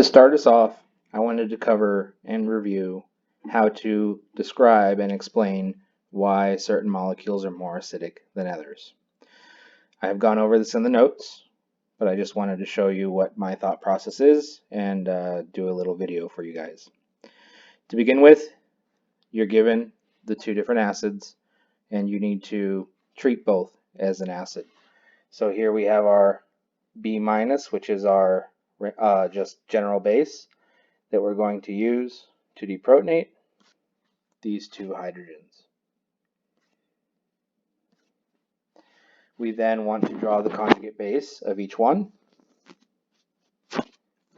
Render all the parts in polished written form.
To start us off, I wanted to cover and review how to describe and explain why certain molecules are more acidic than others. I have gone over this in the notes, but I just wanted to show you what my thought process is and do a little video for you guys. To begin with, you're given the two different acids and you need to treat both as an acid. So here we have our B minus, which is our just general base that we're going to use to deprotonate these two hydrogens. We then want to draw the conjugate base of each one,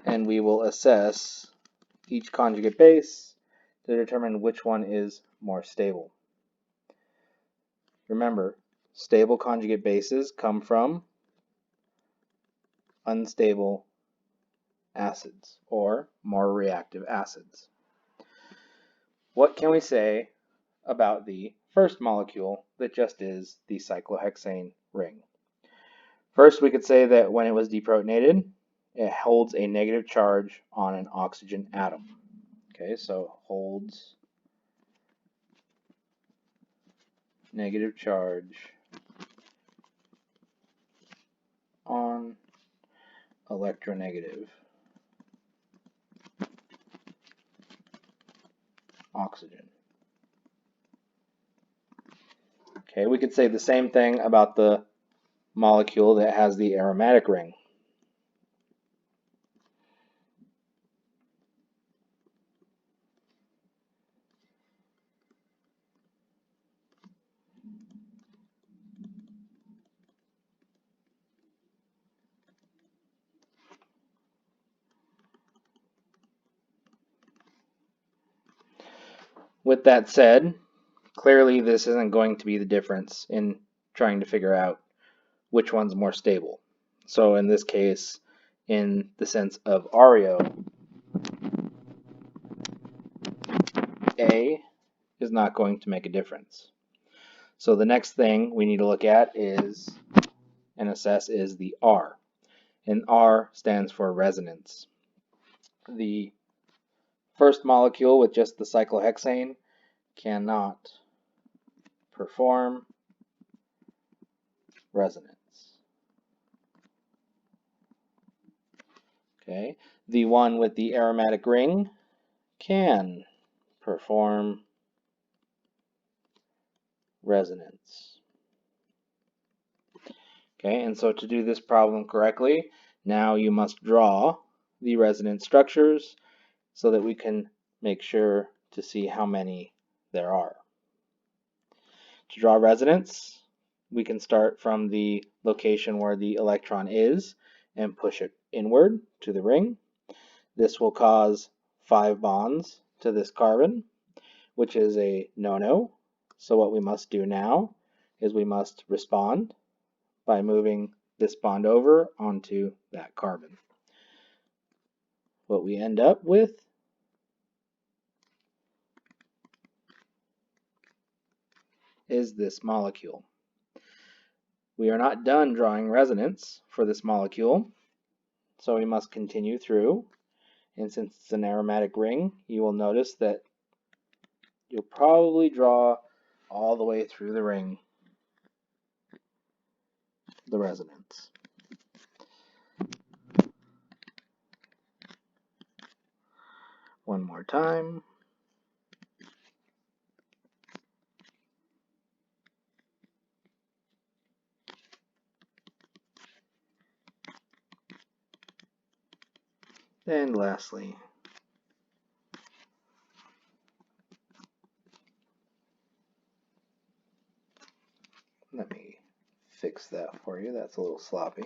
and we will assess each conjugate base to determine which one is more stable. Remember, stable conjugate bases come from unstable acids or more reactive acids. What can we say about the first molecule that just is the cyclohexane ring? First, we could say that when it was deprotonated, it holds a negative charge on an oxygen atom. Okay, so it holds negative charge on electronegative oxygen. Okay, we could say the same thing about the molecule that has the aromatic ring. With that said, clearly this isn't going to be the difference in trying to figure out which one's more stable. So in this case, in the sense of Oreo, A is not going to make a difference. So the next thing we need to look at is and assess is the R. And R stands for resonance. The first molecule with just the cyclohexane cannot perform resonance. Okay, the one with the aromatic ring can perform resonance. Okay, and so to do this problem correctly, now you must draw the resonance structures so that we can make sure to see how many there are. To draw resonance, we can start from the location where the electron is and push it inward to the ring. This will cause 5 bonds to this carbon, which is a no-no. So what we must do now is we must respond by moving this bond over onto that carbon. What we end up with is this molecule. We are not done drawing resonance for this molecule, so we must continue through. And since it's an aromatic ring, you will notice that you'll probably draw all the way through the ring the resonance. One more time. And lastly, let me fix that for you. That's a little sloppy.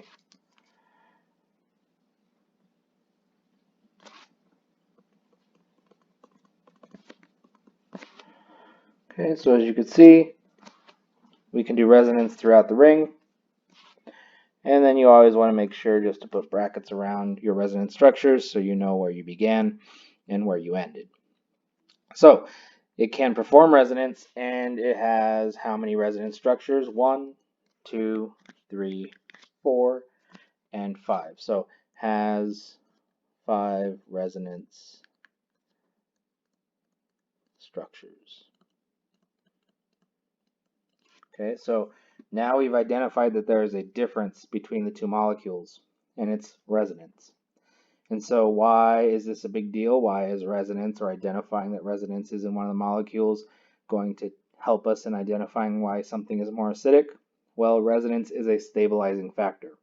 Okay, so as you can see, we can do resonance throughout the ring. And then you always want to make sure just to put brackets around your resonance structures so you know where you began and where you ended. So it can perform resonance, and it has how many resonance structures? 1, 2, 3, 4, and 5. So has 5 resonance structures. Okay, so now we've identified that there is a difference between the two molecules, and it's resonance. And so why is this a big deal? Why is resonance, or identifying that resonance is in one of the molecules, going to help us in identifying why something is more acidic? Well, resonance is a stabilizing factor.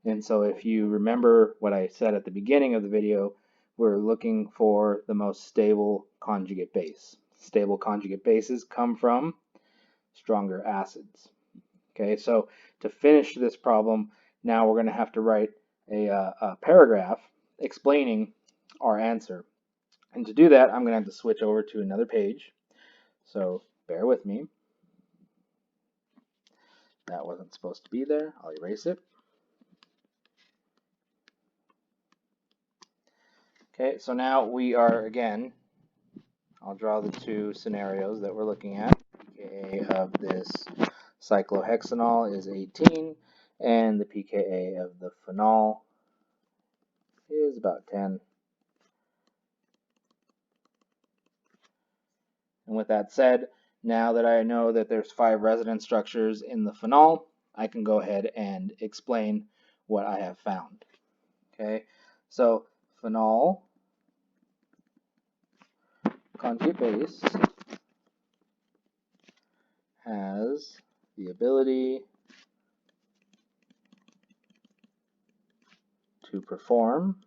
And so if you remember what I said at the beginning of the video, we're looking for the most stable conjugate base. Stable conjugate bases come from stronger acids. Okay, so to finish this problem, now we're going to have to write a paragraph explaining our answer. And to do that, I'm going to have to switch over to another page. So bear with me. That wasn't supposed to be there. I'll erase it. Okay, so now we are, again, I'll draw the two scenarios that we're looking at. pKa of this cyclohexanol is 18, and the pKa of the phenol is about 10. And with that said, now that I know that there's 5 resonance structures in the phenol, I can go ahead and explain what I have found. Okay, so phenol conjugate base has the ability to perform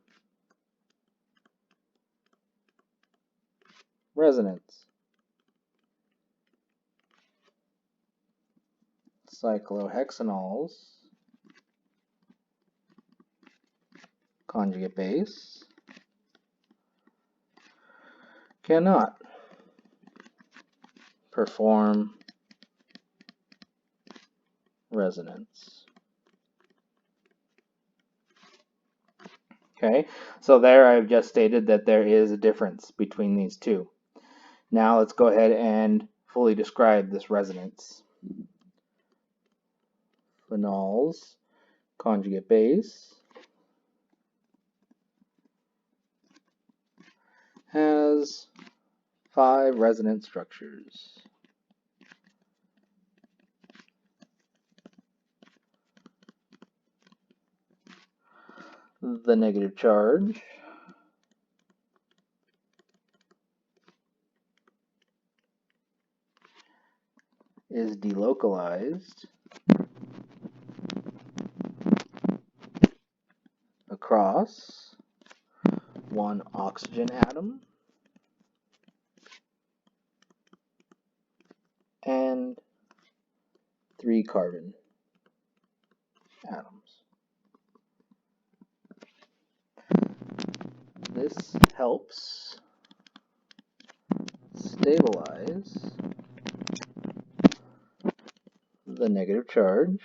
resonance. Cyclohexanols conjugate base cannot perform resonance. Okay, so there I've just stated that there is a difference between these two. Now let's go ahead and fully describe this resonance. Phenols conjugate base has 5 resonance structures. The negative charge is delocalized across 1 oxygen atom and 3 carbon atoms. This helps stabilize the negative charge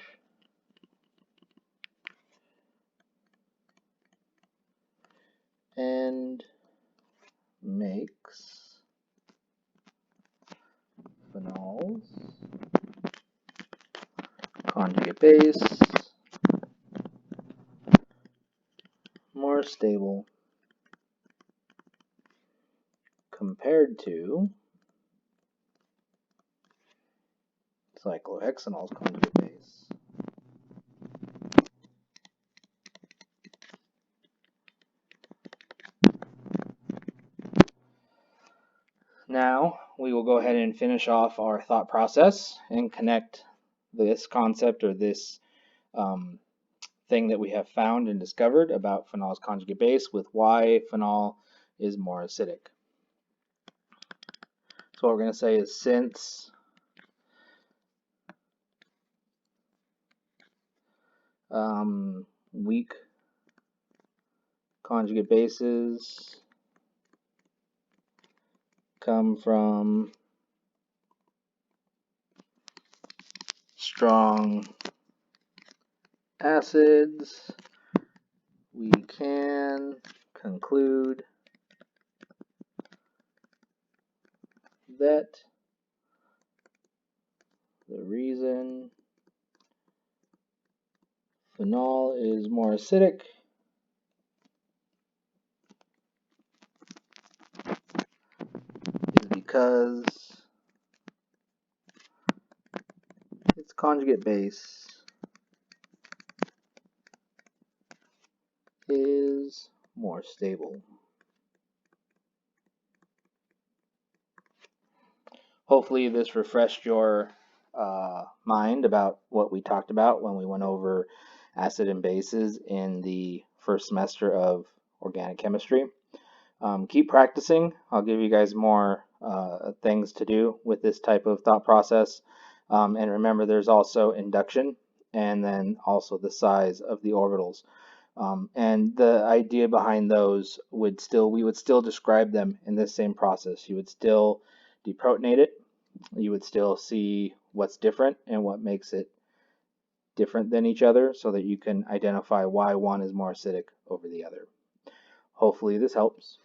and makes phenols conjugate base more stable compared to cyclohexanol's conjugate base. Now we will go ahead and finish off our thought process and connect this concept, or this thing that we have found and discovered about phenol's conjugate base, with why phenol is more acidic. So what we're going to say is, since weak conjugate bases come from strong acids, we can conclude that the reason phenol is more acidic because its conjugate base is more stable. Hopefully this refreshed your mind about what we talked about when we went over acid and bases in the first semester of organic chemistry. Keep practicing. I'll give you guys more things to do with this type of thought process. And remember, there's also induction and then also the size of the orbitals. And the idea behind those we would still describe them in this same process. You would still deprotonate it. You would still see what's different and what makes it different than each other so that you can identify why one is more acidic over the other. Hopefully this helps.